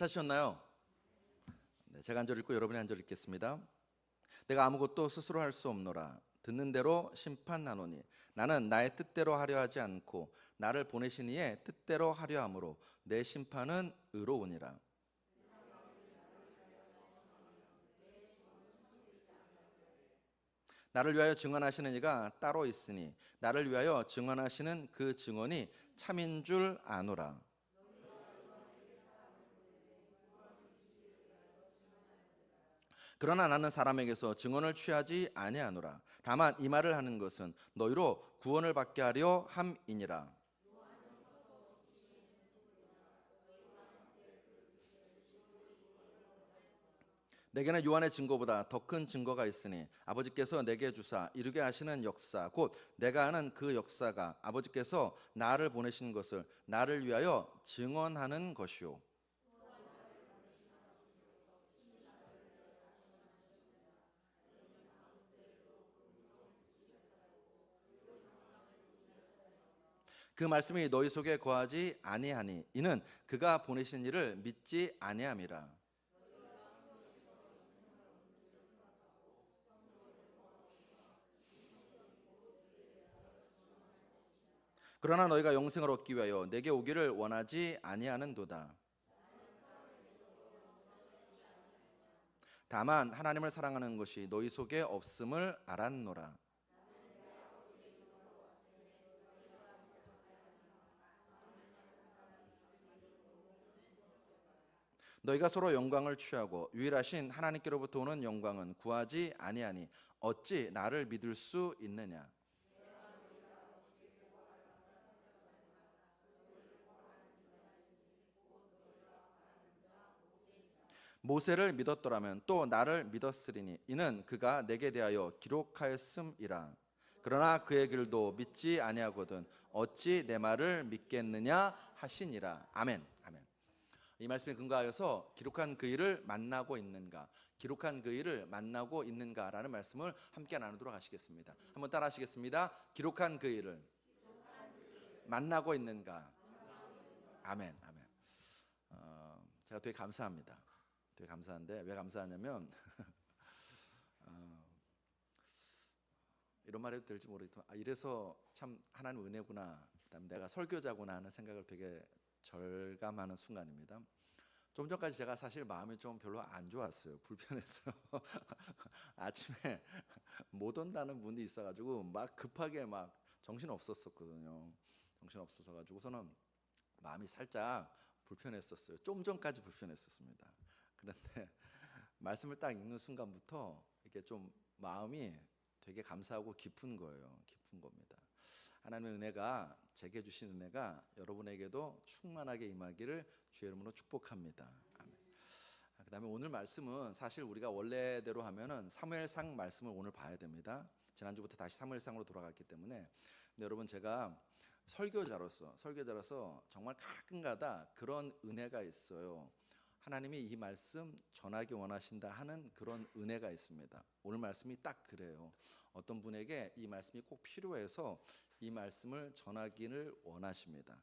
찾으셨나요? 네, 제가 한 절 읽고 여러분이 한 절 읽겠습니다. 내가 아무것도 스스로 할 수 없노라. 듣는 대로 심판하노니 나는 나의 뜻대로 하려 하지 않고 나를 보내신 이의 뜻대로 하려 함으로 내 심판은 의로우니라. 나를 위하여 증언하시는 이가 따로 있으니 나를 위하여 증언하시는 그 증언이 참인 줄 아노라. 그러나 나는 사람에게서 증언을 취하지 아니하노라. 다만 이 말을 하는 것은 너희로 구원을 받게 하려 함이니라. 내게는 요한의 증거보다 더 큰 증거가 있으니 아버지께서 내게 주사 이루게 하시는 역사 곧 내가 아는 그 역사가 아버지께서 나를 보내신 것을 나를 위하여 증언하는 것이요. 그 말씀이 너희 속에 거하지 아니하니 이는 그가 보내신 이를 믿지 아니함이라. 그러나 너희가 영생을 얻기 위하여 내게 오기를 원하지 아니하는도다. 다만 하나님을 사랑하는 것이 너희 속에 없음을 알았노라. 너희가 서로 영광을 취하고 유일하신 하나님께로부터 오는 영광은 구하지 아니하니 어찌 나를 믿을 수 있느냐. 모세를 믿었더라면 또 나를 믿었으리니 이는 그가 내게 대하여 기록하였음이라. 그러나 그의 길도 믿지 아니하거든 어찌 내 말을 믿겠느냐 하시니라. 아멘. 아멘. 이 말씀에 근거하여서 기록한 그 일을 만나고 있는가, 기록한 그 일을 만나고 있는가라는 말씀을 함께 나누도록 하시겠습니다. 한번 따라 하시겠습니다. 기록한 그 일을 만나고 있는가. 아멘. 아멘. 제가 되게 감사합니다. 되게 감사한데 왜 감사하냐면 이런 말 해도 될지 모르겠지만 이래서 참 하나님 은혜구나, 그다음에 내가 설교자구나 하는 생각을 되게 절감하는 순간입니다. 좀 전까지 제가 사실 마음이 좀 별로 안 좋았어요. 불편했어요. 아침에 못 온다는 분이 있어가지고 막 급하게 막 정신 없었거든요. 정신 없어서 가지고서는 마음이 살짝 불편했었어요. 좀 전까지 불편했었습니다. 그런데 말씀을 딱 읽는 순간부터 이렇게 좀 마음이 되게 감사하고 깊은 거예요. 깊은 겁니다. 하나님의 은혜가, 제게 주신 은혜가 여러분에게도 충만하게 임하기를 주의 이름으로 축복합니다. 아멘. 그다음에 오늘 말씀은 사실 우리가 원래대로 하면은 사무엘상 말씀을 오늘 봐야 됩니다. 지난주부터 다시 사무엘상으로 돌아갔기 때문에. 근데 여러분, 제가 설교자로서 정말 가끔가다 그런 은혜가 있어요. 하나님이 이 말씀 전하기 원하신다 하는 그런 은혜가 있습니다. 오늘 말씀이 딱 그래요. 어떤 분에게 이 말씀이 꼭 필요해서 이 말씀을 전하기를 원하십니다.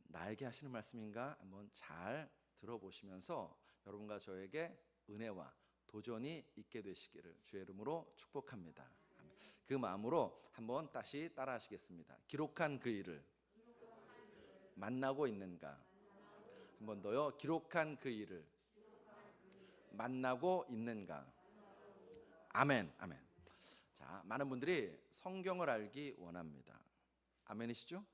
나에게 하시는 말씀인가 한번 잘 들어보시면서 여러분과 저에게 은혜와 도전이 있게 되시기를 주의 이름으로 축복합니다. 그 마음으로 한번 다시 따라 하시겠습니다. 기록한 그 일을 만나고 있는가? 한번 더요. 기록한 그 일을 만나고 있는가? 아멘. 아멘. 자, 많은 분들이 성경을 알기 원합니다. 아멘이시죠?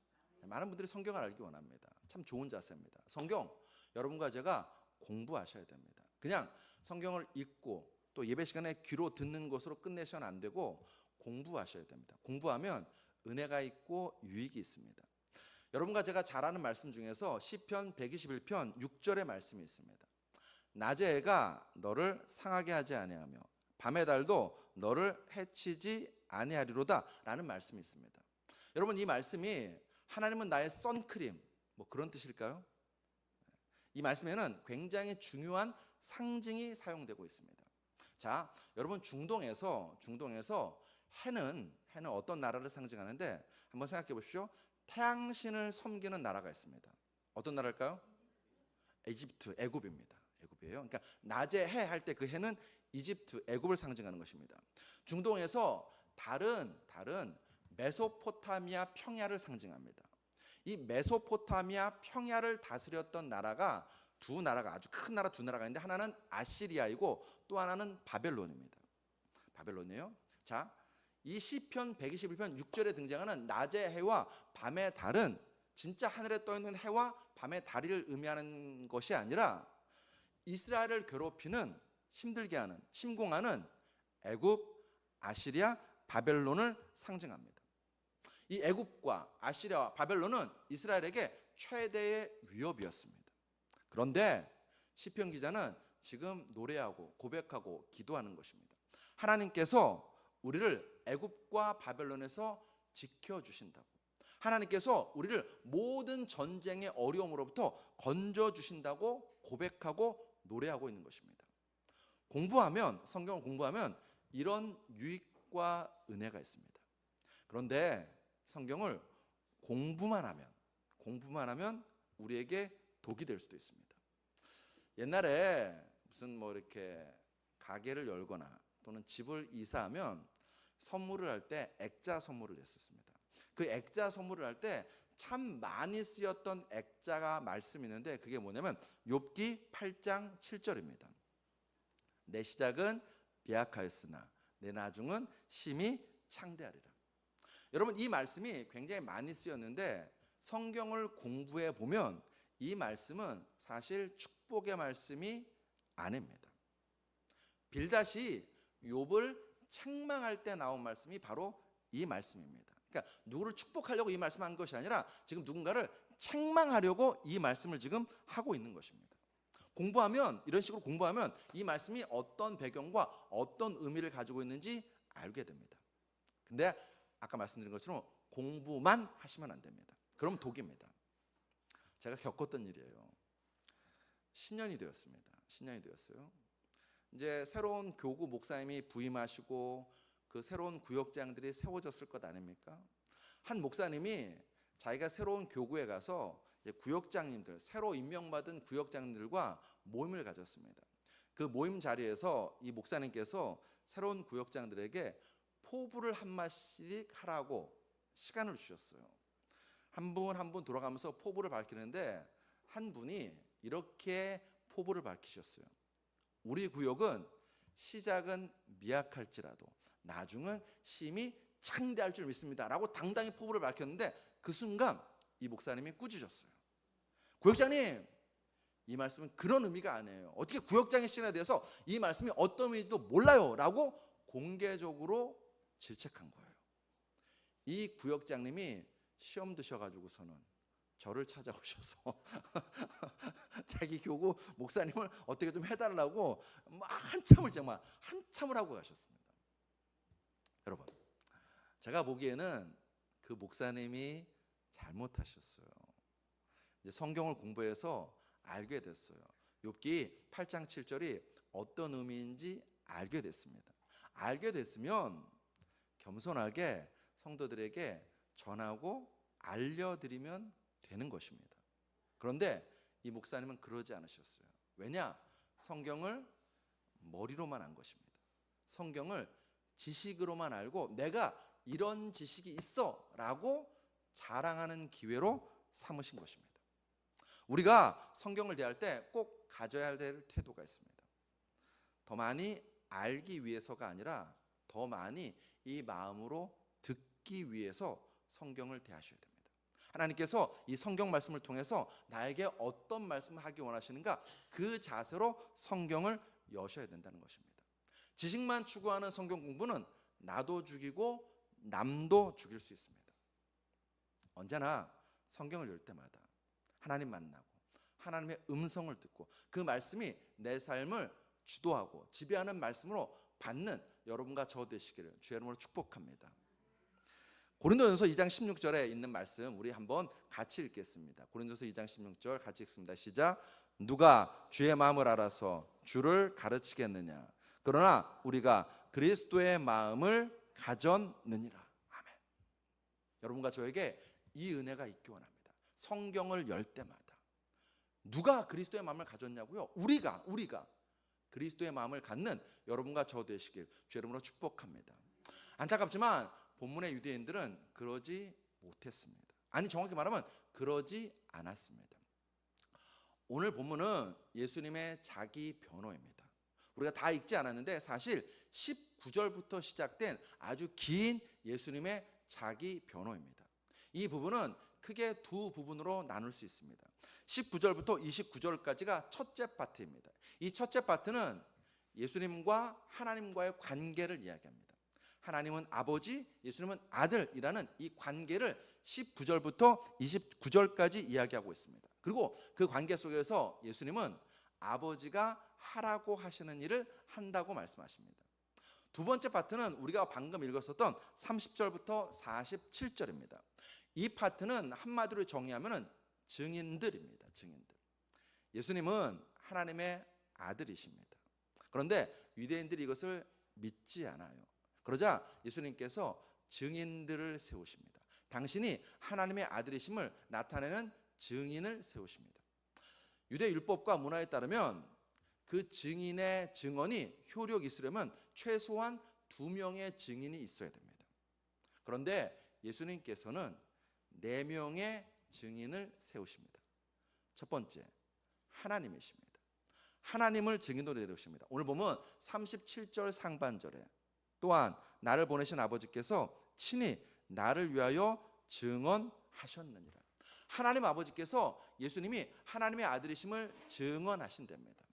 많은 분들이 성경을 알기 원합니다. 참 좋은 자세입니다. 성경, 여러분과 제가 공부하셔야 됩니다. 그냥 성경을 읽고 또 예배 시간에 귀로 듣는 것으로 끝내셔는 안 되고 공부하셔야 됩니다. 공부하면 은혜가 있고 유익이 있습니다. 여러분과 제가 잘 아는 말씀 중에서 시편 121편 6절의 말씀이 있습니다. 낮의 해가 너를 상하게 하지 아니하며 밤의 달도 너를 해치지 아니하리로다 라는 말씀이 있습니다. 여러분, 이 말씀이 하나님은 나의 선크림 뭐 그런 뜻일까요? 이 말씀에는 굉장히 중요한 상징이 사용되고 있습니다. 자, 여러분, 중동에서 해는 어떤 나라를 상징하는데 한번 생각해 보십시오. 태양신을 섬기는 나라가 있습니다. 어떤 나라일까요? 이집트, 애굽입니다. 애굽이에요. 그러니까 낮에 해 할 때 그 해는 이집트, 애굽을 상징하는 것입니다. 중동에서 다른 메소포타미아 평야를 상징합니다. 이 메소포타미아 평야를 다스렸던 나라가 두 나라가, 아주 큰 나라 두 나라가 있는데 하나는 아시리아이고 또 하나는 바벨론입니다. 바벨론이에요. 자, 이 시편 121편 6절에 등장하는 낮의 해와 밤의 달은 진짜 하늘에 떠 있는 해와 밤의 달을 의미하는 것이 아니라 이스라엘을 괴롭히는, 힘들게 하는, 침공하는 애굽, 아시리아, 바벨론을 상징합니다. 이 애굽과 아시리아와 바벨론은 이스라엘에게 최대의 위협이었습니다. 그런데 시편 기자는 지금 노래하고 고백하고 기도하는 것입니다. 하나님께서 우리를 애굽과 바벨론에서 지켜주신다고, 하나님께서 우리를 모든 전쟁의 어려움으로부터 건져주신다고 고백하고 노래하고 있는 것입니다. 성경을 공부하면 이런 유익과 은혜가 있습니다. 그런데 성경을 공부만 하면 우리에게 독이 될 수도 있습니다. 옛날에 무슨 이렇게 가게를 열거나 또는 집을 이사하면 선물을 할 때 액자 선물을 냈었습니다. 그 액자 선물을 할 때 참 많이 쓰였던 액자가 말씀이 있는데 그게 뭐냐면 욥기 8장 7절입니다. 내 시작은 비약하였으나 내 나중은 심히 창대하리라. 여러분, 이 말씀이 굉장히 많이 쓰였는데 성경을 공부해 보면 이 말씀은 사실 축복의 말씀이 아닙니다. 빌닷이 욥을 책망할 때 나온 말씀이 바로 이 말씀입니다. 그러니까 누구를 축복하려고 이 말씀을 한 것이 아니라 지금 누군가를 책망하려고 이 말씀을 지금 하고 있는 것입니다. 이런 식으로 공부하면 이 말씀이 어떤 배경과 어떤 의미를 가지고 있는지 알게 됩니다. 근데 아까 말씀드린 것처럼 공부만 하시면 안 됩니다. 그럼 독입니다. 제가 겪었던 일이에요. 신년이 되었어요. 이제 새로운 교구 목사님이 부임하시고 그 새로운 구역장들이 세워졌을 것 아닙니까? 한 목사님이 자기가 새로운 교구에 가서 구역장님들, 새로 임명받은 구역장들과 모임을 가졌습니다. 그 모임 자리에서 이 목사님께서 새로운 구역장들에게 포부를 한 마씩 하라고 시간을 주셨어요. 한 분 한 분 돌아가면서 포부를 밝히는데 한 분이 이렇게 포부를 밝히셨어요. 우리 구역은 시작은 미약할지라도 나중은 심히 창대할 줄 믿습니다 라고 당당히 포부를 밝혔는데 그 순간 이 목사님이 꾸짖었어요. 구역장님, 이 말씀은 그런 의미가 아니에요. 어떻게 구역장의 신에 대해서 이 말씀이 어떤 의미인지도 몰라요 라고 공개적으로 질책한 거예요. 이 구역장님이 시험 드셔가지고서는 저를 찾아오셔서 자기 교구 목사님을 어떻게 좀 해달라고 한참을 하고 가셨습니다. 여러분, 제가 보기에는 그 목사님이 잘못하셨어요. 이제 성경을 공부해서 알게 됐어요. 욥기 8장 7절이 어떤 의미인지 알게 됐습니다. 알게 됐으면 겸손하게 성도들에게 전하고 알려드리면 되는 것입니다. 그런데 이 목사님은 그러지 않으셨어요. 왜냐? 성경을 머리로만 안 것입니다. 성경을 지식으로만 알고 내가 이런 지식이 있어 라고 자랑하는 기회로 삼으신 것입니다. 우리가 성경을 대할 때 꼭 가져야 될 태도가 있습니다. 더 많이 알기 위해서가 아니라 더 많이 이 마음으로 듣기 위해서 성경을 대하셔야 됩니다. 하나님께서 이 성경 말씀을 통해서 나에게 어떤 말씀을 하기 원하시는가, 그 자세로 성경을 여셔야 된다는 것입니다. 지식만 추구하는 성경 공부는 나도 죽이고 남도 죽일 수 있습니다. 언제나 성경을 열 때마다 하나님 만나고 하나님의 음성을 듣고 그 말씀이 내 삶을 주도하고 지배하는 말씀으로 받는 여러분과 저 되시기를 주의 이름으로 축복합니다. 고린도전서 2장 16절에 있는 말씀 우리 한번 같이 읽겠습니다. 고린도전서 2장 16절 같이 읽습니다. 시작. 누가 주의 마음을 알아서 주를 가르치겠느냐? 그러나 우리가 그리스도의 마음을 가졌느니라. 아멘. 여러분과 저에게 이 은혜가 있기 원합니다. 성경을 열 때마다 누가 그리스도의 마음을 가졌냐고요? 우리가 그리스도의 마음을 갖는 여러분과 저 되시길 주 이름으로 축복합니다. 안타깝지만 본문의 유대인들은 그러지 못했습니다. 아니, 정확히 말하면 그러지 않았습니다. 오늘 본문은 예수님의 자기 변호입니다. 우리가 다 읽지 않았는데 사실 19절부터 시작된 아주 긴 예수님의 자기 변호입니다. 이 부분은 크게 두 부분으로 나눌 수 있습니다. 19절부터 29절까지가 첫째 파트입니다. 이 첫째 파트는 예수님과 하나님과의 관계를 이야기합니다. 하나님은 아버지, 예수님은 아들이라는 이 관계를 19절부터 29절까지 이야기하고 있습니다. 그리고 그 관계 속에서 예수님은 아버지가 하라고 하시는 일을 한다고 말씀하십니다. 두 번째 파트는 우리가 방금 읽었었던 30절부터 47절입니다. 이 파트는 한마디로 정의하면 증인들입니다. 증인들. 예수님은 하나님의 아들이십니다. 그런데 유대인들이 이것을 믿지 않아요. 그러자 예수님께서 증인들을 세우십니다. 당신이 하나님의 아들이심을 나타내는 증인을 세우십니다. 유대 율법과 문화에 따르면 그 증인의 증언이 효력이 있으려면 최소한 2명의 증인이 있어야 됩니다. 그런데 예수님께서는 4명의 증인을 세우십니다. 첫 번째, 하나님이십니다. 하나님을 증인으로 내려오십니다. 오늘 보면 37절 상반절에 또한 나를 보내신 아버지께서 친히 나를 위하여 증언하셨느니라. 하나님 아버지께서 예수님이 하나님의 아들이심을 증언하신답니다.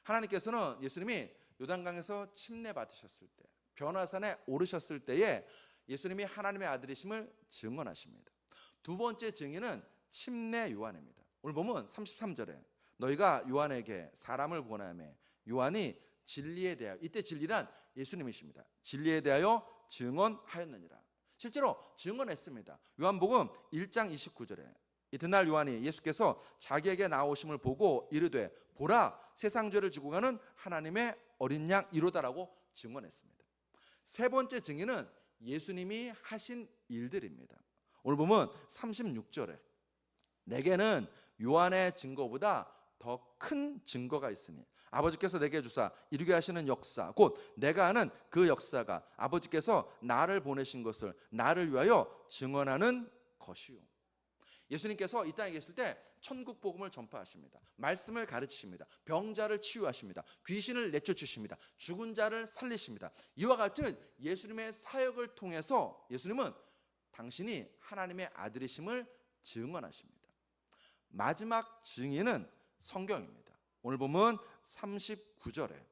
하나님께서는 예수님이 요단강에서 침례 받으셨을 때, 변화산에 오르셨을 때에 예수님이 하나님의 아들이심을 증언하십니다. 두 번째 증인은 침례 요한입니다. 오늘 보면 33절에 너희가 요한에게 사람을 보내매 요한이 진리에 대하여, 이때 진리란 예수님이십니다. 진리에 대하여 증언하였느니라. 실제로 증언했습니다. 요한복음 1장 29절에 이튿날 요한이 예수께서 자기에게 나오심을 보고 이르되 보라 세상 죄를 지고 가는 하나님의 어린 양 이로다라고 증언했습니다. 세 번째 증인은 예수님이 하신 일들입니다. 오늘 보면 36절에 내게는 요한의 증거보다 더 큰 증거가 있으니 아버지께서 내게 주사 이루게 하시는 역사 곧 내가 아는 그 역사가 아버지께서 나를 보내신 것을 나를 위하여 증언하는 것이요. 예수님께서 이 땅에 계실 때 천국 복음을 전파하십니다. 말씀을 가르치십니다. 병자를 치유하십니다. 귀신을 내쫓으십니다. 죽은 자를 살리십니다. 이와 같은 예수님의 사역을 통해서 예수님은 당신이 하나님의 아들이심을 증언하십니다. 마지막 증인은 성경입니다. 오늘 보면 39절에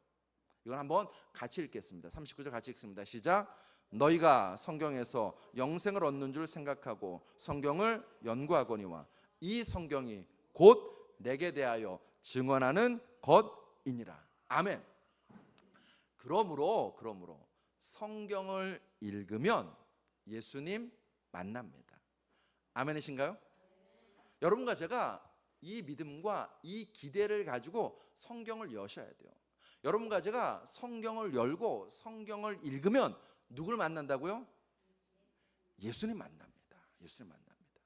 이건 한번 같이 읽겠습니다. 39절 같이 읽습니다. 시작. 너희가 성경에서 영생을 얻는 줄 생각하고 성경을 연구하거니와 이 성경이 곧 내게 대하여 증언하는 것이니라. 아멘. 그러므로 성경을 읽으면 예수님 만납니다. 아멘이신가요? 여러분과 제가 이 믿음과 이 기대를 가지고 성경을 여셔야 돼요. 여러분과 제가 성경을 열고 성경을 읽으면 누구를 만난다고요? 예수님 만납니다. 예수님 만납니다.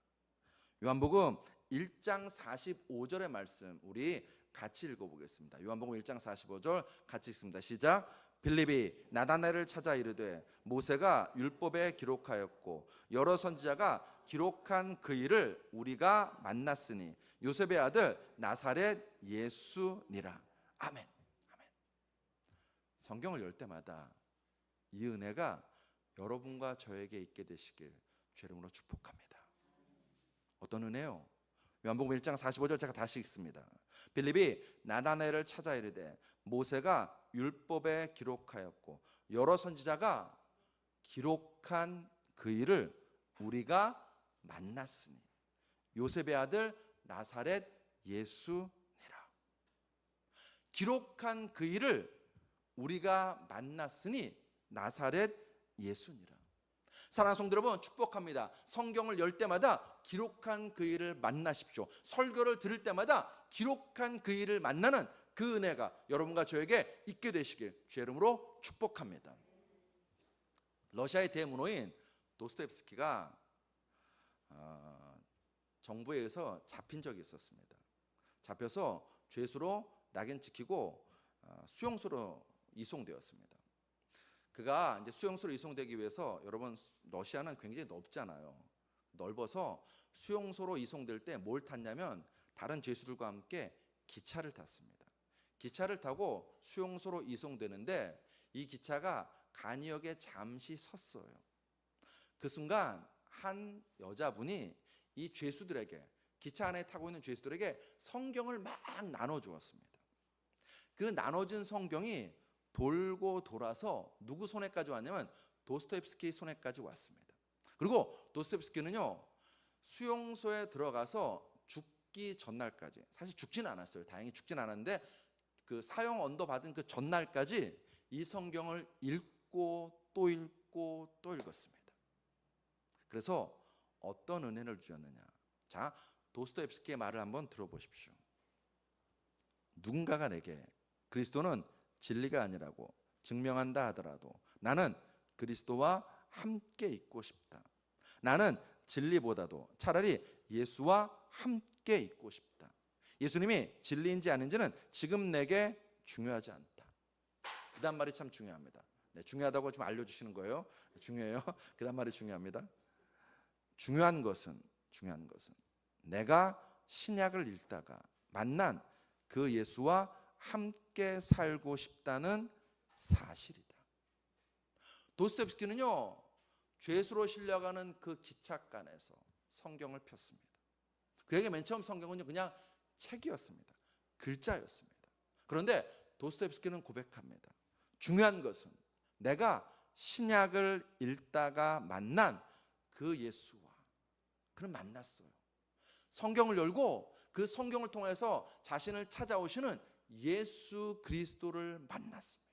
요한복음 1장 45절의 말씀 우리 같이 읽어보겠습니다. 요한복음 1장 45절 같이 읽습니다. 시작. 빌립이 나다나엘을 찾아 이르되 모세가 율법에 기록하였고 여러 선지자가 기록한 그 일을 우리가 만났으니 요셉의 아들 나사렛 예수니라. 아멘. 아멘. 성경을 열 때마다 이 은혜가 여러분과 저에게 있게 되시길 주 이름으로 축복합니다. 어떤 은혜요? 요한복음 1장 45절 제가 다시 읽습니다. 빌립이 나다나엘을 찾아 이르되 모세가 율법에 기록하였고 여러 선지자가 기록한 그 일을 우리가 만났으니 요셉의 아들 나사렛 예수니라. 기록한 그 일을 우리가 만났으니 나사렛 예수니라. 사랑하는 성도 여러분, 축복합니다. 성경을 열 때마다 기록한 그 일을 만나십시오. 설교를 들을 때마다 기록한 그 일을 만나는 그 은혜가 여러분과 저에게 있게 되시길 주 이름으로 축복합니다. 러시아의 대문호인 도스토옙스키가 정부에 의해서 잡힌 적이 있었습니다. 잡혀서 죄수로 낙인 찍히고 수용소로 이송되었습니다. 그가 이제 수용소로 이송되기 위해서, 여러분 러시아는 굉장히 넓잖아요. 넓어서 수용소로 이송될 때 뭘 탔냐면 다른 죄수들과 함께 기차를 탔습니다. 기차를 타고 수용소로 이송되는데 이 기차가 간이역에 잠시 섰어요. 그 순간 한 여자분이 이 죄수들에게, 기차 안에 타고 있는 죄수들에게 성경을 막 나눠주었습니다. 그 나눠준 성경이 돌고 돌아서 누구 손에까지 왔냐면 도스토옙스키 손에까지 왔습니다. 그리고 도스토옙스키는요, 수용소에 들어가서 죽기 전날까지, 사실 죽지는 않았어요. 다행히 죽지는 않았는데 그 사형 언도 받은 그 전날까지 이 성경을 읽고 또 읽고 또 읽었습니다. 그래서 어떤 은혜를 주었느냐. 자, 도스토옙스키의 말을 한번 들어보십시오. 누군가가 내게 그리스도는 진리가 아니라고 증명한다 하더라도 나는 그리스도와 함께 있고 싶다. 나는 진리보다도 차라리 예수와 함께 있고 싶다. 예수님이 진리인지 아닌지는 지금 내게 중요하지 않다. 그 다음 말이 참 중요합니다. 네, 중요하다고 좀 알려주시는 거예요. 중요해요. 그 다음 말이 중요합니다. 중요한 것은 내가 신약을 읽다가 만난 그 예수와 함께 살고 싶다는 사실이다. 도스토옙스키는요, 죄수로 실려가는 그 기찻간에서 성경을 폈습니다. 그에게 맨 처음 성경은요, 그냥 책이었습니다. 글자였습니다. 그런데 도스토옙스키는 고백합니다. 중요한 것은 내가 신약을 읽다가 만난 그 예수와, 그는 만났어요. 성경을 열고 그 성경을 통해서 자신을 찾아오시는 예수 그리스도를 만났습니다.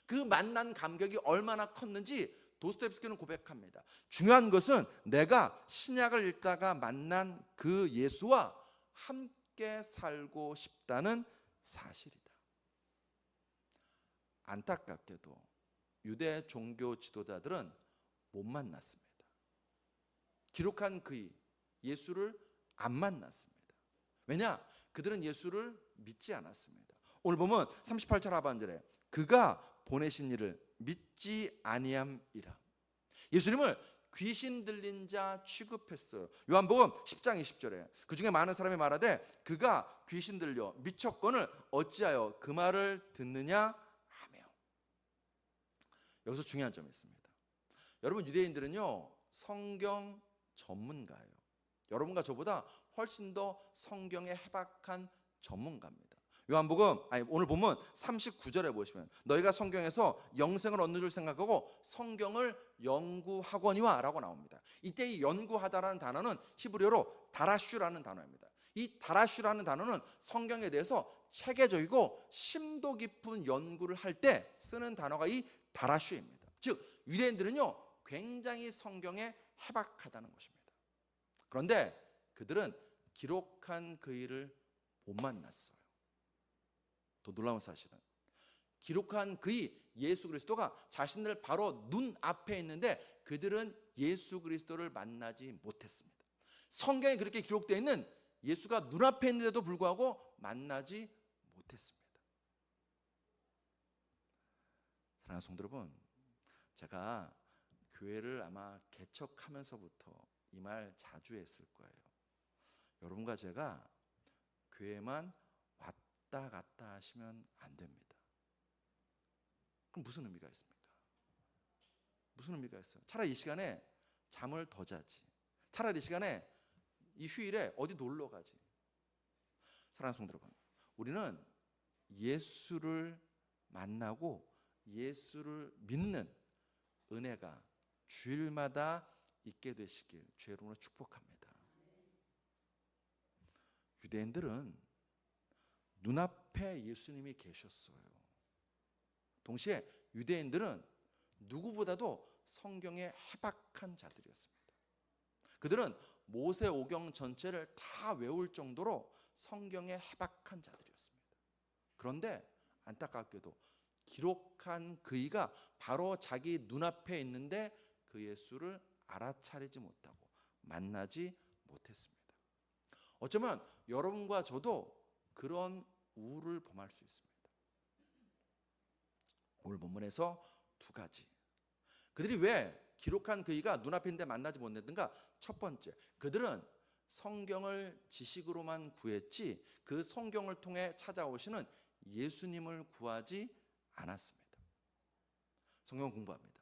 그 만난 감격이 얼마나 컸는지 도스토옙스키는 고백합니다. 중요한 것은 내가 신약을 읽다가 만난 그 예수와 함께 살고 싶다는 사실이다. 안타깝게도 유대 종교 지도자들은 못 만났습니다. 기록한 그의 예수를 안 만났습니다. 왜냐? 그들은 예수를 믿지 않았습니다. 오늘 보면 38절 하반절에 그가 보내신 이를 믿지 아니함이라. 예수님을 귀신 들린 자 취급했어요. 요한복음 10장 20절에 그 중에 많은 사람이 말하되 그가 귀신 들려 미쳤거늘 어찌하여 그 말을 듣느냐 하며. 여기서 중요한 점이 있습니다. 여러분, 유대인들은요 성경 전문가예요. 여러분과 저보다 훨씬 더 성경에 해박한 전문가입니다. 요한복음, 오늘 보면 39절에 보시면 너희가 성경에서 영생을 얻는 줄 생각하고 성경을 연구하거니와 라고 나옵니다. 이때 이 연구하다라는 단어는 히브리어로 다라슈라는 단어입니다. 이 다라슈라는 단어는 성경에 대해서 체계적이고 심도 깊은 연구를 할 때 쓰는 단어가 이 다라슈입니다. 즉 유대인들은요 굉장히 성경에 해박하다는 것입니다. 그런데 그들은 기록한 그 일을 못 만났어요. 더 놀라운 사실은 기록한 그의 예수 그리스도가 자신들 바로 눈앞에 있는데 그들은 예수 그리스도를 만나지 못했습니다. 성경에 그렇게 기록되어 있는 예수가 눈앞에 있는데도 불구하고 만나지 못했습니다. 사랑하는 성도 여러분, 제가 교회를 아마 개척하면서부터 이 말 자주 했을 거예요. 여러분과 제가 교회만 왔다 갔다 하시면 안 됩니다. 그럼 무슨 의미가 있습니까? 무슨 의미가 있어요? 차라리 이 시간에 잠을 더 자지. 차라리 이 시간에 이 휴일에 어디 놀러 가지. 사랑하는 성도 여러분, 우리는 예수를 만나고 예수를 믿는 은혜가 주일마다 있게 되시길 주의 이름으로 축복합니다. 유대인들은 눈앞에 예수님이 계셨어요. 동시에 유대인들은 누구보다도 성경에 해박한 자들이었습니다. 그들은 모세오경 전체를 다 외울 정도로 성경에 해박한 자들이었습니다. 그런데 안타깝게도 기록한 그이가 바로 자기 눈앞에 있는데 그 예수를 알아차리지 못하고 만나지 못했습니다. 어쩌면 여러분과 저도 그런 우를 범할 수 있습니다. 오늘 본문에서 두 가지. 그들이 왜 기록한 그이가 눈앞에 있는데 만나지 못했는가? 첫 번째, 그들은 성경을 지식으로만 구했지 그 성경을 통해 찾아오시는 예수님을 구하지 않았습니다. 성경을 공부합니다.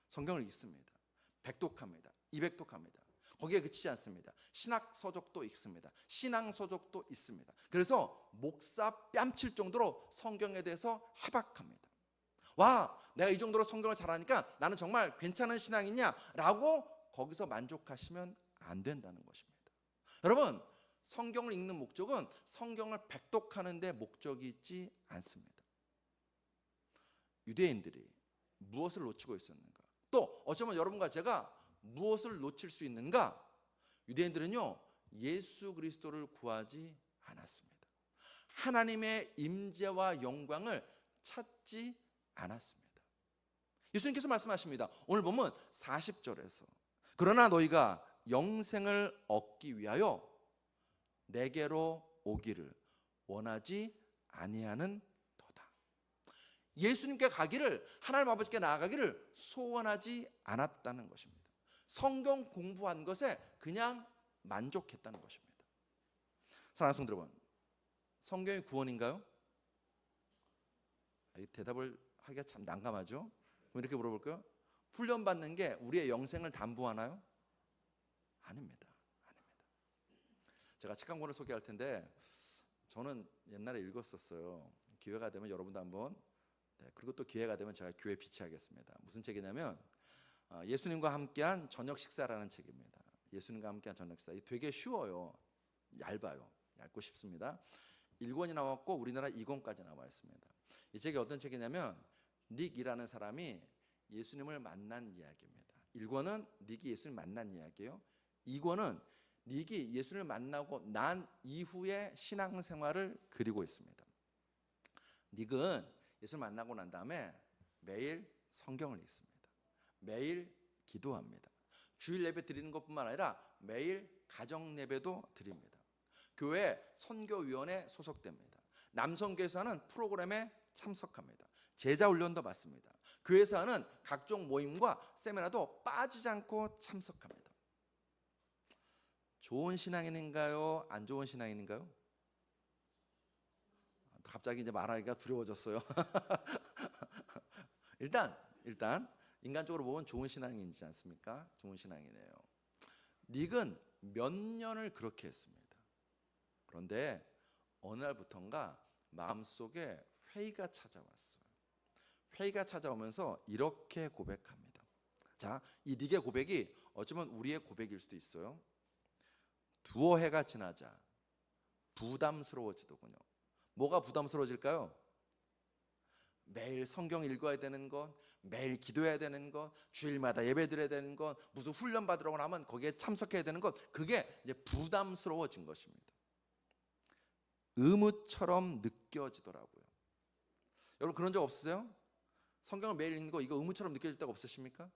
성경을 읽습니다. 백독합니다. 이백독합니다. 거기에 그치지 않습니다. 신학 서적도 읽습니다. 신앙 서적도 있습니다. 그래서 목사 뺨칠 정도로 성경에 대해서 해박합니다. 와, 내가 이 정도로 성경을 잘하니까 나는 정말 괜찮은 신앙이냐라고 거기서 만족하시면 안 된다는 것입니다. 여러분, 성경을 읽는 목적은 성경을 백독하는 데 목적이 있지 않습니다. 유대인들이 무엇을 놓치고 있었는가? 또 어쩌면 여러분과 제가 무엇을 놓칠 수 있는가? 유대인들은요, 예수 그리스도를 구하지 않았습니다. 하나님의 임재와 영광을 찾지 않았습니다. 예수님께서 말씀하십니다. 오늘 보면 40절에서 그러나 너희가 영생을 얻기 위하여 내게로 오기를 원하지 아니하는 도다. 예수님께 가기를, 하나님 아버지께 나아가기를 소원하지 않았다는 것입니다. 성경 공부한 것에 그냥 만족했다는 것입니다. 사랑하는 성도 여러분, 성경이 구원인가요? 대답을 하기가 참 난감하죠. 그럼 이렇게 물어볼까요? 훈련받는 게 우리의 영생을 담보하나요? 아닙니다. 제가 책 한 권을 소개할 텐데 저는 옛날에 읽었었어요. 기회가 되면 여러분도 한번, 그리고 또 기회가 되면 제가 교회 비치하겠습니다. 무슨 책이냐면 예수님과 함께한 저녁 식사라는 책입니다. 예수님과 함께한 저녁 식사. 되게 쉬워요. 얇아요. 얇고 쉽습니다. 1권이 나왔고 우리나라 2권까지 나와 있습니다. 이 책이 어떤 책이냐면 닉이라는 사람이 예수님을 만난 이야기입니다. 1권은 닉이 예수님 만난 이야기예요. 2권은 닉이 예수님을 만나고 난 이후의 신앙생활을 그리고 있습니다. 닉은 예수를 만나고 난 다음에 매일 성경을 읽습니다. 매일 기도합니다. 주일 예배 드리는 것뿐만 아니라 매일 가정 예배도 드립니다. 교회 선교위원회에 소속됩니다. 남성교회에서 하는 프로그램에 참석합니다. 제자훈련도 받습니다. 교회에서 하는 각종 모임과 세미나도 빠지지 않고 참석합니다. 좋은 신앙인인가요? 안 좋은 신앙인인가요? 갑자기 이제 말하기가 두려워졌어요. 일단 인간적으로 보면 좋은 신앙인이지 않습니까? 좋은 신앙이네요. 닉은 몇 년을 그렇게 했습니다. 그런데 어느 날부턴가 마음속에 회의가 찾아왔어요. 회의가 찾아오면서 이렇게 고백합니다. 자, 이 닉의 고백이 어쩌면 우리의 고백일 수도 있어요. 두어 해가 지나자 부담스러워지더군요. 뭐가 부담스러워질까요? 매일 성경 읽어야 되는 것, 매일 기도해야 되는 것, 주일마다 예배 드려야 되는 것, 무슨 훈련 받으라고 하면 거기에 참석해야 되는 것, 그게 이제 부담스러워진 것입니다. 의무처럼 느껴지더라고요. 여러분 그런 적 없으세요? 성경을 매일 읽는 거 이거 의무처럼 느껴질 때가 없으십니까?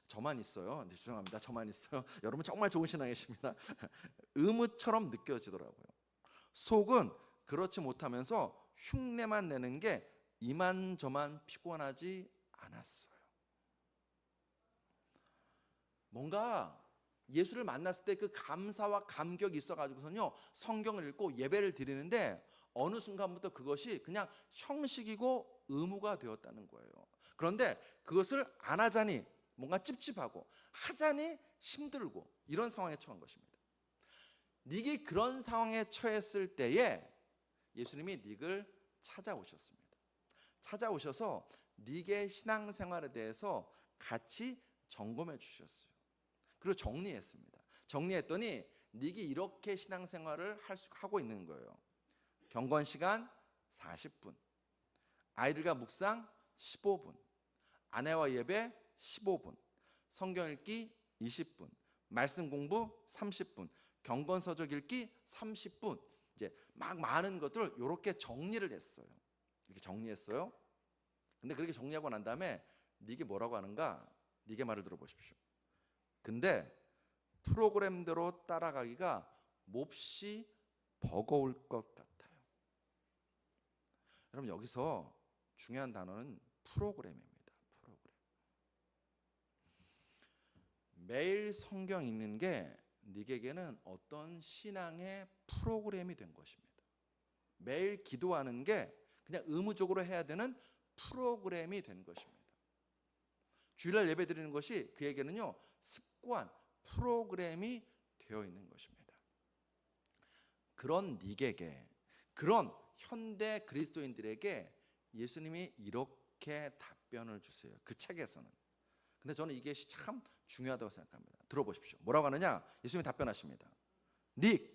저만 있어요. 네, 죄송합니다. 저만 있어요. 여러분 정말 좋은 신앙이십니다. 의무처럼 느껴지더라고요. 속은 그렇지 못하면서 흉내만 내는 게 이만저만 피곤하지 않았어요. 뭔가 예수를 만났을 때 그 감사와 감격이 있어가지고서는요, 성경을 읽고 예배를 드리는데 어느 순간부터 그것이 그냥 형식이고 의무가 되었다는 거예요. 그런데 그것을 안 하자니 뭔가 찝찝하고 하자니 힘들고 이런 상황에 처한 것입니다. 닉이 그런 상황에 처했을 때에 예수님이 닉을 찾아오셨습니다. 찾아오셔서 닉의 신앙생활에 대해서 같이 점검해 주셨어요. 그리고 정리했습니다. 정리했더니 닉이 이렇게 신앙생활을 하고 있는 거예요. 경건 시간 40분, 아이들과 묵상 15분, 아내와 예배 15분, 성경 읽기 20분, 말씀 공부 30분, 경건 서적 읽기 30분. 이제 막 많은 것들을 이렇게 정리를 했어요. 이렇게 정리했어요. 근데 그렇게 정리하고 난 다음에 닉이 뭐라고 하는가? 닉의 말을 들어보십시오. 근데 프로그램대로 따라가기가 몹시 버거울 것 같아요. 여러분 여기서 중요한 단어는 프로그램입니다. 프로그램. 매일 성경 읽는 게 네게는 어떤 신앙의 프로그램이 된 것입니다. 매일 기도하는 게 그냥 의무적으로 해야 되는 프로그램이 된 것입니다. 주일날 예배 드리는 것이 그에게는요 습관, 프로그램이 되어 있는 것입니다. 그런 네게게, 그런 현대 그리스도인들에게 예수님이 이렇게 답변을 주세요. 그 책에서는. 근데 저는 이게 참 중요하다고 생각합니다. 들어보십시오. 뭐라고 하느냐? 예수님이 답변하십니다. 닉,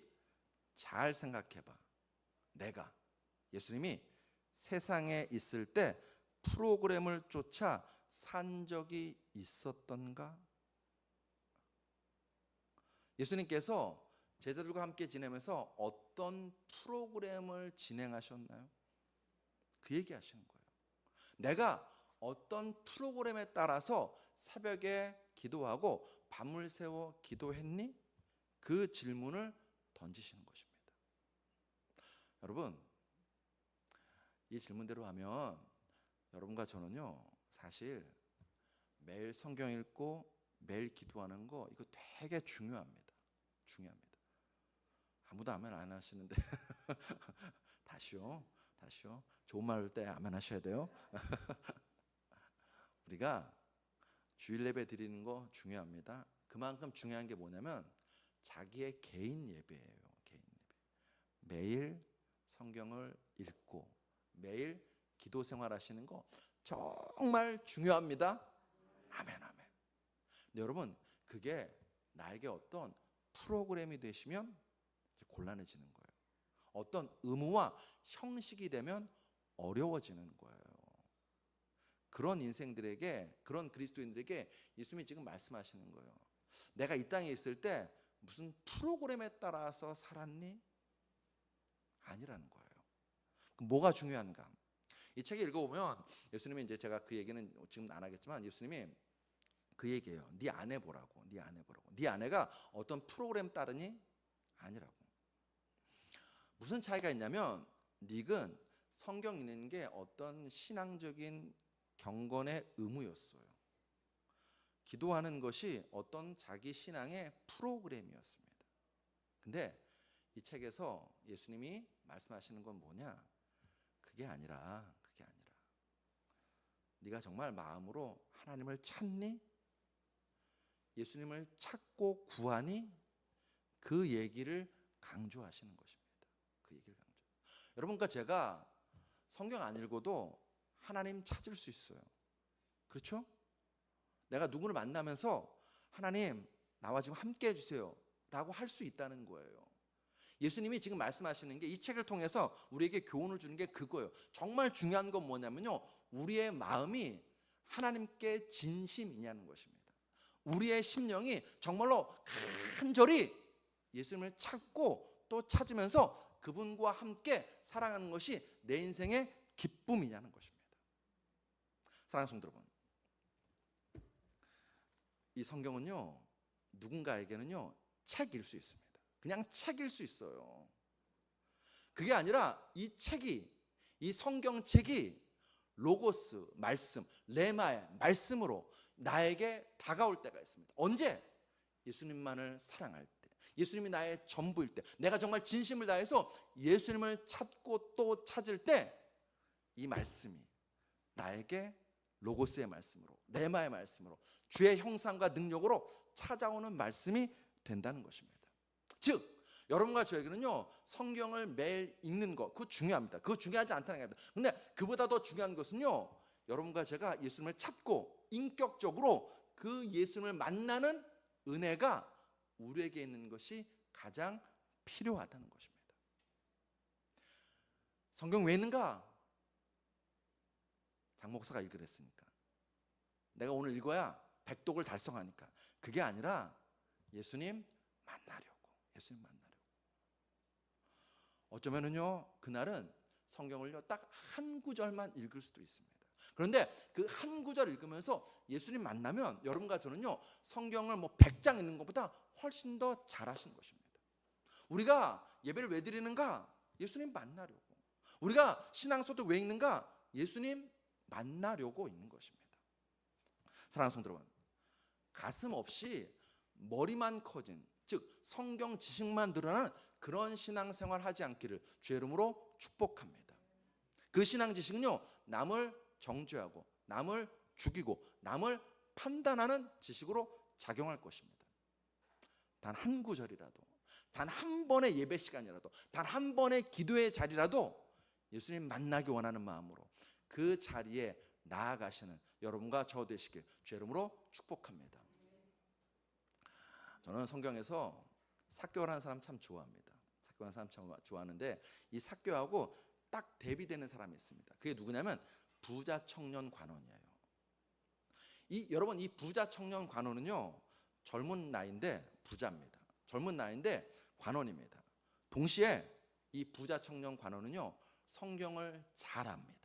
잘 생각해봐. 내가, 예수님이 세상에 있을 때 프로그램을 쫓아 산 적이 있었던가? 예수님께서 제자들과 함께 지내면서 어떤 프로그램을 진행하셨나요? 그 얘기 하시는 거예요. 내가 어떤 프로그램에 따라서 새벽에 기도하고 밤을 새워 기도했니? 그 질문을 던지시는 것입니다. 여러분, 이 질문대로 하면 여러분과 저는요 사실 매일 성경 읽고 매일 기도하는 거 이거 되게 중요합니다. 중요합니다. 아무도 아멘 안 하시는데 다시요. 좋은 말 할 때 아멘 하셔야 돼요. 우리가 주일 예배 드리는 거 중요합니다. 그만큼 중요한 게 뭐냐면 자기의 개인 예배예요. 개인 예배. 매일 성경을 읽고 매일 기도 생활하시는 거 정말 중요합니다. 아멘. 근데 여러분 그게 나에게 어떤 프로그램이 되시면 곤란해지는 거예요. 어떤 의무와 형식이 되면 어려워지는 거예요. 그런 인생들에게, 그런 그리스도인들에게 예수님이 지금 말씀하시는 거예요. 내가 이 땅에 있을 때 무슨 프로그램에 따라서 살았니? 아니라는 거예요. 그럼 뭐가 중요한가? 이 책을 읽어보면 예수님이 이제 제가 그 얘기는 지금 안 하겠지만 예수님이 그 얘기예요. 네 아내 보라고. 네 아내가 어떤 프로그램 따르니? 아니라고. 무슨 차이가 있냐면 닉은 성경 읽는 게 어떤 신앙적인 경건의 의무였어요. 기도하는 것이 어떤 자기 신앙의 프로그램이었습니다. 근데 이 책에서 예수님이 말씀하시는 건 뭐냐? 그게 아니라 네가 정말 마음으로 하나님을 찾니? 예수님을 찾고 구하니? 그 얘기를 강조하시는 것입니다. 그 얘기를 강조. 여러분과 제가 성경 안 읽어도 하나님 찾을 수 있어요. 그렇죠? 내가 누구를 만나면서 하나님 나와 지금 함께 해주세요 라고 할 수 있다는 거예요. 예수님이 지금 말씀하시는 게 이 책을 통해서 우리에게 교훈을 주는 게 그거예요. 정말 중요한 건 뭐냐면요, 우리의 마음이 하나님께 진심이냐는 것입니다. 우리의 심령이 정말로 간절히 예수님을 찾고 또 찾으면서 그분과 함께 살아가는 것이 내 인생의 기쁨이냐는 것입니다. 사랑하는 성도 여러분, 이 성경은요 누군가에게는요 책일 수 있습니다. 그냥 책일 수 있어요. 그게 아니라 이 책이, 이 성경책이 로고스, 말씀, 레마의 말씀으로 나에게 다가올 때가 있습니다. 언제? 예수님만을 사랑할 때, 예수님이 나의 전부일 때, 내가 정말 진심을 다해서 예수님을 찾고 또 찾을 때 이 말씀이 나에게 로고스의 말씀으로, 레마의 말씀으로, 주의 형상과 능력으로 찾아오는 말씀이 된다는 것입니다. 즉 여러분과 저에게는요 성경을 매일 읽는 거 그거 중요합니다. 그거 중요하지 않다는 게 아닙니다. 근데 그보다 더 중요한 것은요, 여러분과 제가 예수님을 찾고 인격적으로 그 예수님을 만나는 은혜가 우리에게 있는 것이 가장 필요하다는 것입니다. 성경 왜 있는가? 장 목사가 읽으랬으니까, 내가 오늘 읽어야 백독을 달성하니까. 그게 아니라 예수님 만나려고. 어쩌면은요 그날은 성경을요 딱 한 구절만 읽을 수도 있습니다. 그런데 그 한 구절 읽으면서 예수님 만나면 여러분과 저는요 성경을 뭐 100장 읽는 것보다 훨씬 더 잘하신 것입니다. 우리가 예배를 왜 드리는가? 예수님 만나려고. 우리가 신앙 속도 왜 읽는가? 예수님 만나려고 있는 것입니다. 사랑하는 성도 여러분, 가슴 없이 머리만 커진, 즉 성경 지식만 늘어나는 그런 신앙생활 하지 않기를 주의 이름으로 축복합니다. 그 신앙 지식은요, 남을 정죄하고 남을 죽이고 남을 판단하는 지식으로 작용할 것입니다. 단 한 구절이라도, 단 한 번의 예배 시간이라도, 단 한 번의 기도의 자리라도 예수님 만나기 원하는 마음으로 그 자리에 나아가시는 여러분과 저 되시길 주의 이름으로 축복합니다. 저는 성경에서 삭개오라는 사람 참 좋아합니다. 삭개오라는 사람 참 좋아하는데 이 삭개오하고 딱 대비되는 사람이 있습니다. 그게 누구냐면 부자 청년 관원이에요. 여러분, 이 부자 청년 관원은요, 젊은 나이인데 부자입니다. 젊은 나이인데 관원입니다. 동시에 이 부자 청년 관원은요, 성경을 잘 압니다.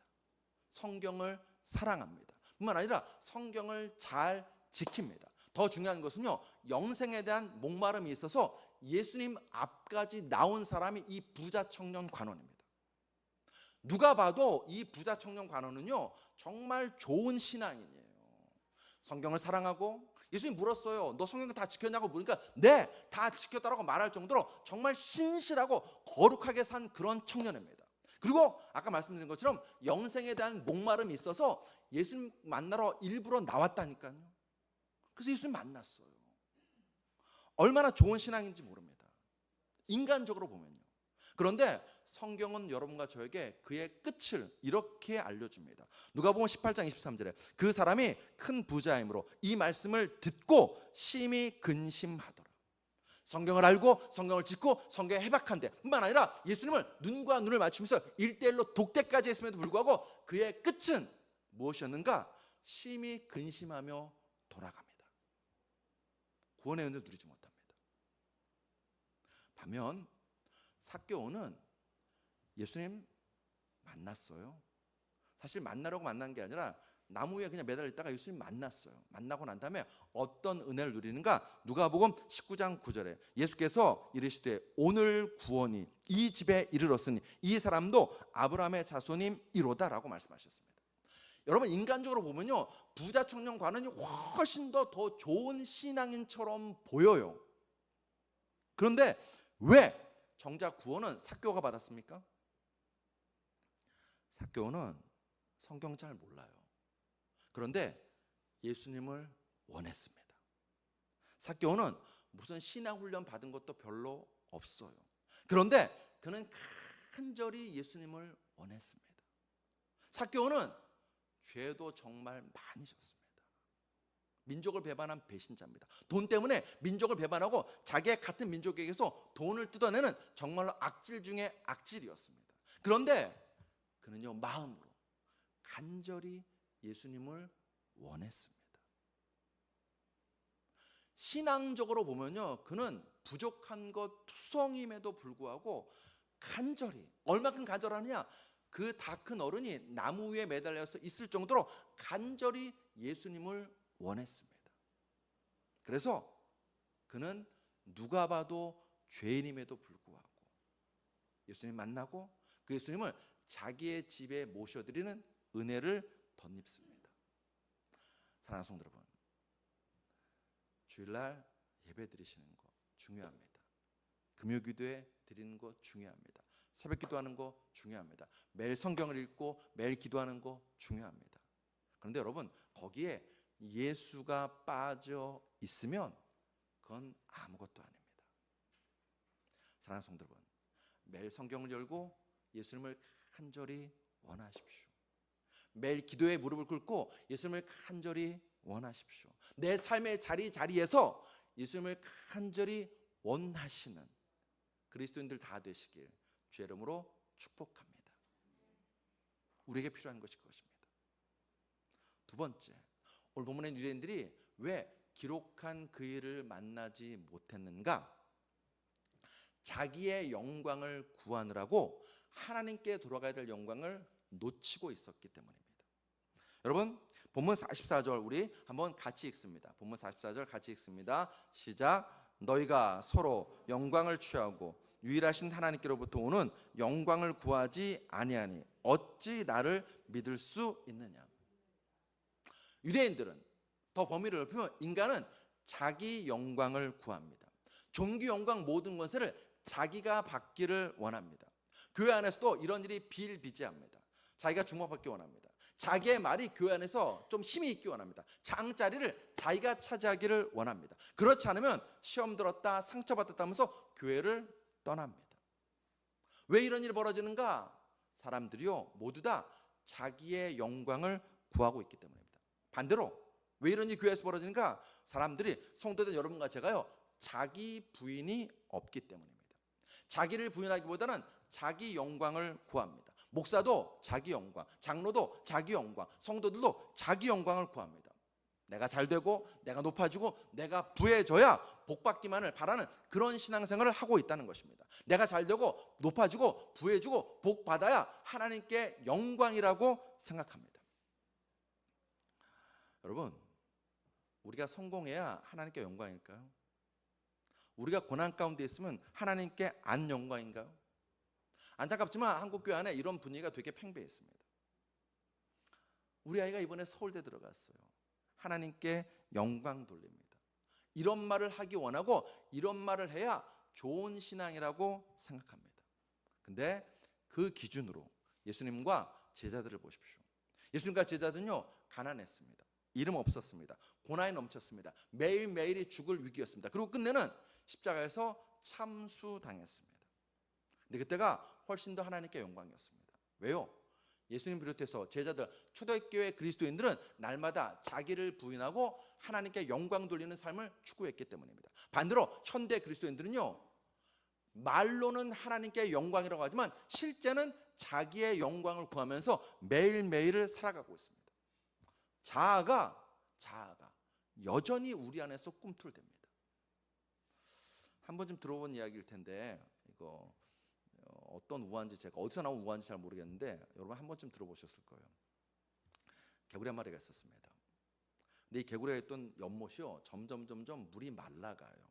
성경을 사랑합니다. 뿐만 아니라 성경을 잘 지킵니다. 더 중요한 것은요, 영생에 대한 목마름이 있어서 예수님 앞까지 나온 사람이 이 부자 청년 관원입니다. 누가 봐도 이 부자 청년 관원은요, 정말 좋은 신앙인이에요. 성경을 사랑하고, 예수님 물었어요. 너 성경 다 지켰냐고 물으니까 네, 다 지켰다라고 말할 정도로 정말 신실하고 거룩하게 산 그런 청년입니다. 그리고 아까 말씀드린 것처럼 영생에 대한 목마름이 있어서 예수님 만나러 일부러 나왔다니까요. 그래서 예수님 만났어요. 얼마나 좋은 신앙인지 모릅니다. 인간적으로 보면요. 그런데 성경은 여러분과 저에게 그의 끝을 이렇게 알려줍니다. 누가복음 18장 23절에 그 사람이 큰 부자이므로 이 말씀을 듣고 심히 근심하더라. 성경을 알고 성경을 짓고 성경에 해박한데 뿐만 아니라 예수님을 눈과 눈을 맞추면서 1:1로 독대까지 했음에도 불구하고 그의 끝은 무엇이었는가? 심히 근심하며 돌아갑니다. 구원의 은혜를 누리지 못합니다. 반면 삭개오는 예수님 만났어요. 사실 만나려고 만난 게 아니라 나무 위에 그냥 매달려 있다가 예수님 만났어요. 만나고 난 다음에 어떤 은혜를 누리는가? 누가복음 19장 9절에 예수께서 이르시되 오늘 구원이 이 집에 이르렀으니 이 사람도 아브라함의 자손임이로다라고 말씀하셨습니다. 여러분, 인간적으로 보면요, 부자 청년 관원이 훨씬 더 좋은 신앙인처럼 보여요. 그런데 왜 정작 구원은 삭개오가 받았습니까? 삭개오는 성경 잘 몰라요. 그런데 예수님을 원했습니다. 삭개오는 무슨 신앙 훈련 받은 것도 별로 없어요. 그런데 그는 간절히 예수님을 원했습니다. 삭개오는 죄도 정말 많이 졌습니다. 민족을 배반한 배신자입니다. 돈 때문에 민족을 배반하고 자기의 같은 민족에게서 돈을 뜯어내는 정말로 악질 중에 악질이었습니다. 그런데 그는요, 마음으로 간절히 예수님을 원했습니다. 신앙적으로 보면요, 그는 부족한 것 투성임에도 불구하고 간절히, 얼마큼 간절하냐? 그 다 큰 어른이 나무 위에 매달려서 있을 정도로 간절히 예수님을 원했습니다. 그래서 그는 누가 봐도 죄인임에도 불구하고 예수님 만나고 그 예수님을 자기의 집에 모셔드리는 은혜를 덧입습니다. 사랑하는 성도 여러분, 주일날 예배 드리시는 거 중요합니다. 금요기도에 드리는 거 중요합니다. 새벽 기도하는 거 중요합니다. 매일 성경을 읽고 매일 기도하는 거 중요합니다. 그런데 여러분, 거기에 예수가 빠져 있으면 그건 아무것도 아닙니다. 사랑하는 성도 여러분, 매일 성경을 열고 예수님을 간절히 원하십시오. 매일 기도에 무릎을 꿇고 예수님을 간절히 원하십시오. 내 삶의 자리에서 예수님을 간절히 원하시는 그리스도인들 다 되시길 주의 이름으로 축복합니다. 우리에게 필요한 것이 그것입니다. 두 번째, 오늘 본문의 유대인들이 왜 기록한 그 일을 만나지 못했는가? 자기의 영광을 구하느라고 하나님께 돌아가야 될 영광을 놓치고 있었기 때문입니다. 여러분, 본문 44절 우리 한번 같이 읽습니다. 본문 44절 같이 읽습니다. 시작. 너희가 서로 영광을 취하고 유일하신 하나님께로부터 오는 영광을 구하지 아니하니 어찌 나를 믿을 수 있느냐. 유대인들은 더 범위를 넓히면 인간은 자기 영광을 구합니다. 종교 영광 모든 것을 자기가 받기를 원합니다. 교회 안에서도 이런 일이 비일비재합니다. 자기가 주목받기 원합니다. 자기의 말이 교회 안에서 좀 힘이 있기 원합니다. 장자리를 자기가 차지하기를 원합니다. 그렇지 않으면 시험 들었다, 상처받았다 하면서 교회를 떠납니다. 왜 이런 일이 벌어지는가? 사람들이요 모두 다 자기의 영광을 구하고 있기 때문입니다. 반대로 왜 이런 일이 교회에서 벌어지는가? 사람들이, 성도들 여러분과 제가요 자기 부인이 없기 때문입니다. 자기를 부인하기보다는 자기 영광을 구합니다. 목사도 자기 영광, 장로도 자기 영광, 성도들도 자기 영광을 구합니다. 내가 잘 되고 내가 높아지고 내가 부해져야 복받기만을 바라는 그런 신앙생활을 하고 있다는 것입니다. 내가 잘 되고 높아지고 부해지고 복받아야 하나님께 영광이라고 생각합니다. 여러분, 우리가 성공해야 하나님께 영광일까요? 우리가 고난 가운데 있으면 하나님께 안 영광인가요? 안타깝지만 한국교회 안에 이런 분위기가 되게 팽배했습니다. 우리 아이가 이번에 서울대 들어갔어요. 하나님께 영광 돌립니다. 이런 말을 하기 원하고 이런 말을 해야 좋은 신앙이라고 생각합니다. 근데 그 기준으로 예수님과 제자들을 보십시오. 예수님과 제자들은요 가난했습니다. 이름 없었습니다. 고난이 넘쳤습니다. 매일매일이 죽을 위기였습니다. 그리고 끝내는 십자가에서 참수당했습니다. 근데 그때가 훨씬 더 하나님께 영광이었습니다. 왜요? 예수님 비롯해서 제자들, 초대교회 그리스도인들은 날마다 자기를 부인하고 하나님께 영광 돌리는 삶을 추구했기 때문입니다. 반대로 현대 그리스도인들은요 말로는 하나님께 영광이라고 하지만 실제는 자기의 영광을 구하면서 매일매일을 살아가고 있습니다. 자아가 여전히 우리 안에서 꿈틀댑니다. 한 번쯤 들어본 이야기일 텐데 이거 어떤 우화인지 제가 어디서 나온 우화인지 잘 모르겠는데 여러분 한 번쯤 들어보셨을 거예요. 개구리 한 마리가 있었습니다. 근데 이 개구리가 있던 연못이요 점점 물이 말라가요.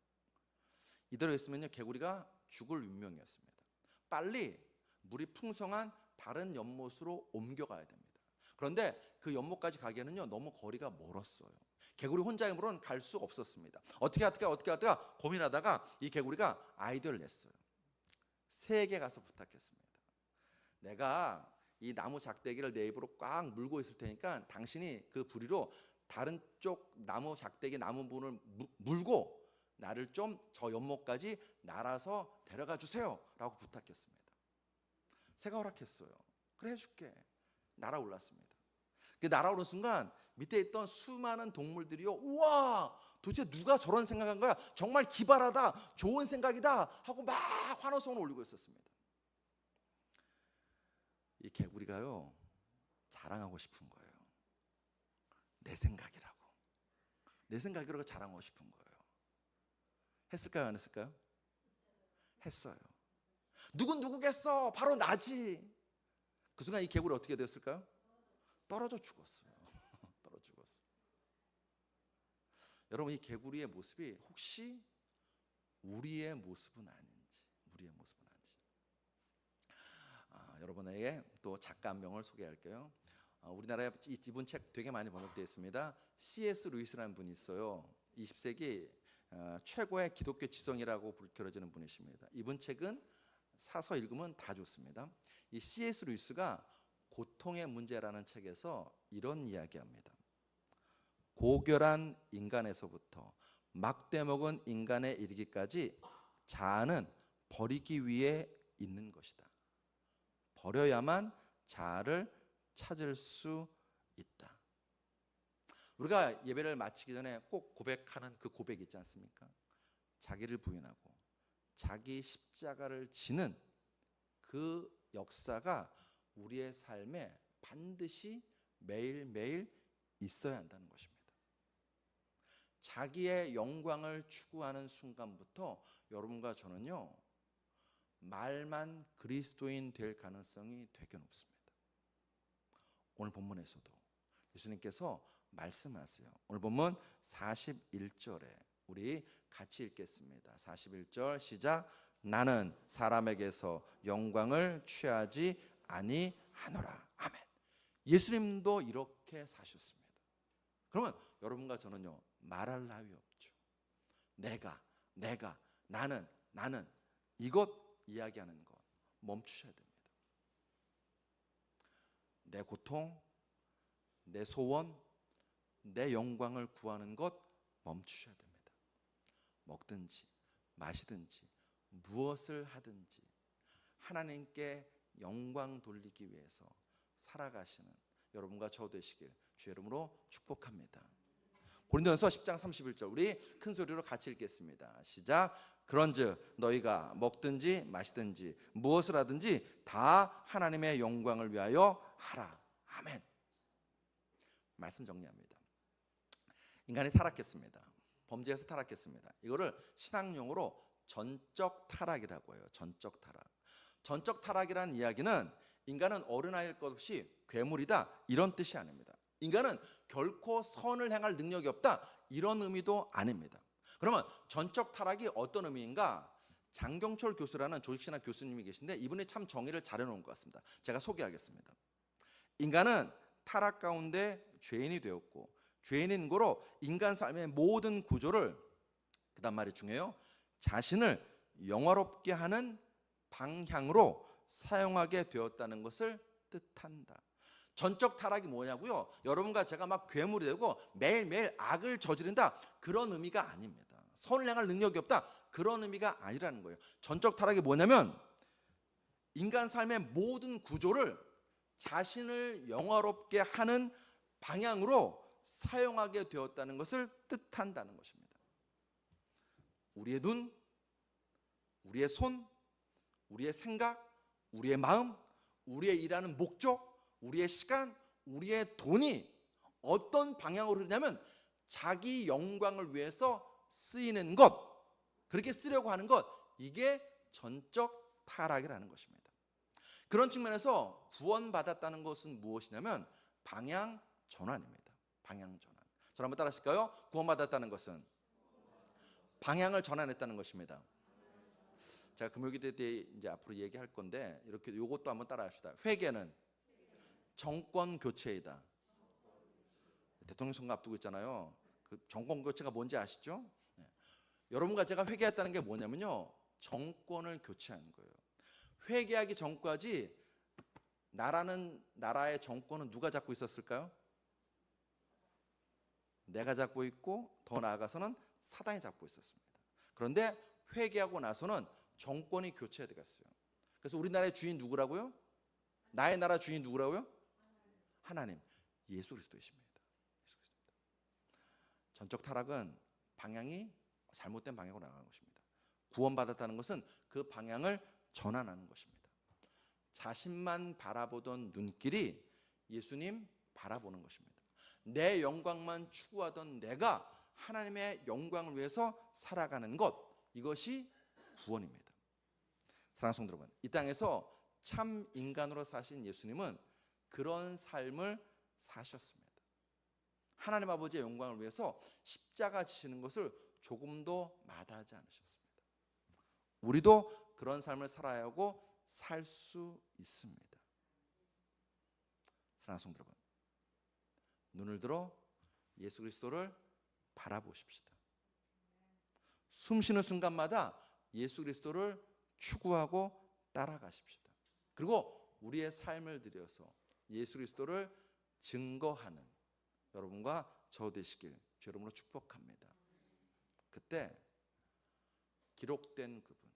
이대로 있으면요 개구리가 죽을 운명이었습니다. 빨리 물이 풍성한 다른 연못으로 옮겨가야 됩니다. 그런데 그 연못까지 가기에는요 너무 거리가 멀었어요. 개구리 혼자의 힘으로는 갈 수 없었습니다. 어떻게 하다가 고민하다가 이 개구리가 아이디어를 냈어요. 새에게 가서 부탁했습니다. 내가 이 나무 작대기를 내 입으로 꽉 물고 있을 테니까 당신이 그 부리로 다른 쪽 나무 작대기 나무 부분을 물고 나를 좀 저 연못까지 날아서 데려가 주세요 라고 부탁했습니다. 새가 허락했어요. 그래 해줄게. 날아올랐습니다. 그 날아오는 순간 밑에 있던 수많은 동물들이요 우와 도대체 누가 저런 생각한 거야? 정말 기발하다, 좋은 생각이다 하고 막 환호성을 올리고 있었습니다. 이 개구리가요 자랑하고 싶은 거예요. 내 생각이라고 자랑하고 싶은 거예요. 했을까요? 안 했을까요? 했어요. 누군 누구겠어? 바로 나지. 그 순간 이 개구리 어떻게 됐을까요? 떨어져 죽었어요. 떨어져 죽었어요. 여러분 이 개구리의 모습이 혹시 우리의 모습은 아닌지, 여러분에게 또 작가 한 명을 소개할게요. 우리나라에 이분 책 되게 많이 번역되어 있습니다. C.S. 루이스라는 분이 있어요. 20세기 최고의 기독교 지성이라고 불켜져지는 분이십니다. 이분 책은 사서 읽으면 다 좋습니다. 이 C.S. 루이스가 고통의 문제라는 책에서 이런 이야기합니다. 고결한 인간에서부터 막대먹은 인간에 이르기까지 자아는 버리기 위해 있는 것이다. 버려야만 자아를 찾을 수 있다. 우리가 예배를 마치기 전에 꼭 고백하는 그 고백 있지 않습니까? 자기를 부인하고 자기 십자가를 지는 그 역사가 우리의 삶에 반드시 매일매일 있어야 한다는 것입니다. 자기의 영광을 추구하는 순간부터 여러분과 저는요 말만 그리스도인 될 가능성이 되게 높습니다. 오늘 본문에서도 예수님께서 말씀하세요. 오늘 본문 41절에 우리 같이 읽겠습니다. 41절 시작. 나는 사람에게서 영광을 취하지 아니하노라. 아멘. 예수님도 이렇게 사셨습니다. 그러면 여러분과 저는요, 말할 나위 없죠. 내가, 나는 이것 이야기하는 것 멈추셔야 됩니다. 내 고통, 내 소원, 내 영광을 구하는 것 멈추셔야 됩니다. 먹든지 마시든지 무엇을 하든지 하나님께 영광 돌리기 위해서 살아가시는 여러분과 저 되시길 주의 이름으로 축복합니다. 고린도전서 10장 31절 우리 큰 소리로 같이 읽겠습니다. 시작. 그런즉 너희가 먹든지 마시든지 무엇을 하든지 다 하나님의 영광을 위하여 하라. 아멘. 말씀 정리합니다. 인간이 타락했습니다. 범죄에서 타락했습니다. 이거를 신학용어로 전적 타락이라고 해요. 전적 타락. 전적 타락이라는 이야기는 인간은 어른아이일 것 없이 괴물이다 이런 뜻이 아닙니다. 인간은 결코 선을 행할 능력이 없다 이런 의미도 아닙니다. 그러면 전적 타락이 어떤 의미인가? 장경철 교수라는 조직신학 교수님이 계신데 이분이 참 정의를 잘 해놓은 것 같습니다. 제가 소개하겠습니다. 인간은 타락 가운데 죄인이 되었고 죄인인 거로 인간 삶의 모든 구조를, 그 다음 말이 중요해요, 자신을 영화롭게 하는 방향으로 사용하게 되었다는 것을 뜻한다. 전적 타락이 뭐냐고요? 여러분과 제가 막 괴물이 되고 매일매일 악을 저지른다 그런 의미가 아닙니다. 선을 행할 능력이 없다 그런 의미가 아니라는 거예요. 전적 타락이 뭐냐면 인간 삶의 모든 구조를 자신을 영화롭게 하는 방향으로 사용하게 되었다는 것을 뜻한다는 것입니다. 우리의 눈, 우리의 손, 우리의 생각, 우리의 마음, 우리의 일하는 목적, 우리의 시간, 우리의 돈이 어떤 방향으로 흐르냐면 자기 영광을 위해서 쓰이는 것, 그렇게 쓰려고 하는 것, 이게 전적 타락이라는 것입니다. 그런 측면에서 구원받았다는 것은 무엇이냐면 방향 전환입니다. 방향 전환. 저를 한번 따라 하실까요? 구원받았다는 것은 방향을 전환했다는 것입니다. 제가 금요기도 때 이제 앞으로 얘기할 건데 이렇게 이것도 한번 따라 합시다. 회개는 정권 교체이다. 대통령 선거 앞두고 있잖아요. 그 정권 교체가 뭔지 아시죠? 네. 여러분과 제가 회개했다는 게 뭐냐면요, 정권을 교체하는 거예요. 회개하기 전까지 나라의 정권은 누가 잡고 있었을까요? 내가 잡고 있고 더 나아가서는 사단이 잡고 있었습니다. 그런데 회개하고 나서는 정권이 교체되었어요. 그래서 우리나라의 주인 누구라고요? 나의 나라 주인 누구라고요? 하나님, 예수 그리스도이십니다. 예수 그리스도입니다. 전적 타락은 방향이 잘못된 방향으로 나가는 것입니다. 구원받았다는 것은 그 방향을 전환하는 것입니다. 자신만 바라보던 눈길이 예수님 바라보는 것입니다. 내 영광만 추구하던 내가 하나님의 영광을 위해서 살아가는 것, 이것이 구원입니다. 사랑하는 성도 여러분, 이 땅에서 참 인간으로 사신 예수님은 그런 삶을 사셨습니다. 하나님 아버지의 영광을 위해서 십자가 지시는 것을 조금도 마다하지 않으셨습니다. 우리도 그런 삶을 살아야 하고 살 수 있습니다. 사랑하는 성도 여러분, 눈을 들어 예수 그리스도를 바라보십시다. 숨 쉬는 순간마다 예수 그리스도를 추구하고 따라가십시다. 그리고 우리의 삶을 들여서 예수 그리스도를 증거하는 여러분과 저 되시길 주 이름으로 축복합니다. 그때 기록된 그분,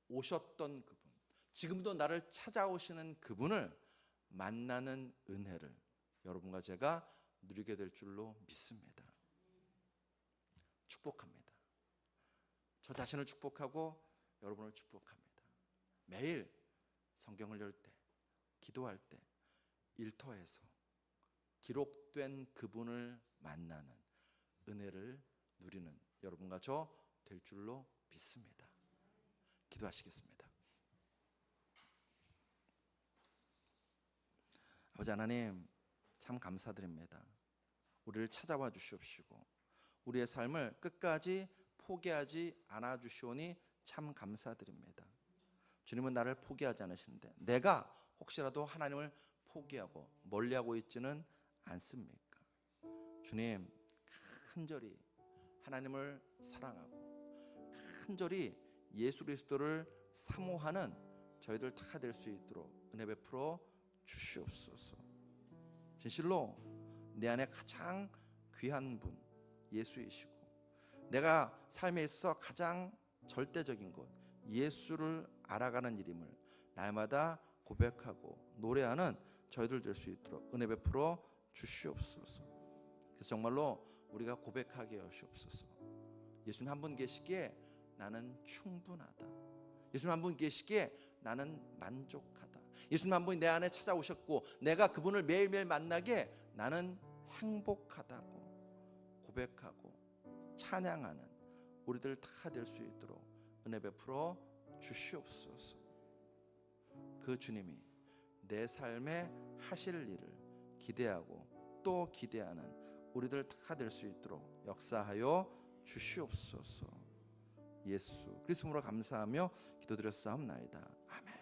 오셨던 그분, 지금도 나를 찾아오시는 그분을 만나는 은혜를 여러분과 제가 누리게 될 줄로 믿습니다. 축복합니다. 저 자신을 축복하고 여러분을 축복합니다. 매일 성경을 열 때, 기도할 때, 일터에서 기록된 그분을 만나는 은혜를 누리는 여러분과 저 될 줄로 믿습니다. 기도하시겠습니다. 아버지 하나님, 참 감사드립니다. 우리를 찾아와 주시옵시고 우리의 삶을 끝까지 포기하지 않아 주시오니 참 감사드립니다. 주님은 나를 포기하지 않으시는데 내가 혹시라도 하나님을 포기하고 멀리하고 있지는 않습니까? 주님, 간절히 하나님을 사랑하고 간절히 예수 그리스도를 사모하는 저희들 다 될 수 있도록 은혜 베풀어 주시옵소서. 진실로 내 안에 가장 귀한 분 예수이시고 내가 삶에 있어서 가장 절대적인 것 예수를 알아가는 일임을 날마다 고백하고 노래하는 저희들 될 수 있도록 은혜 베풀어 주시옵소서. 그래서 정말로 우리가 고백하게 하시옵소서. 예수님 한 분 계시기에 나는 충분하다. 예수님 한 분 계시기에 나는 만족하다. 예수님 한 분이 내 안에 찾아오셨고 내가 그분을 매일매일 만나게 나는 행복하다고 고백하고 찬양하는 우리들 다 될 수 있도록 은혜 베풀어 주시옵소서. 그 주님이 내 삶에 하실 일을 기대하고 또 기대하는 우리들 다 될 수 있도록 역사하여 주시옵소서. 예수 그리스도로 감사하며 기도드렸사옵나이다. 아멘.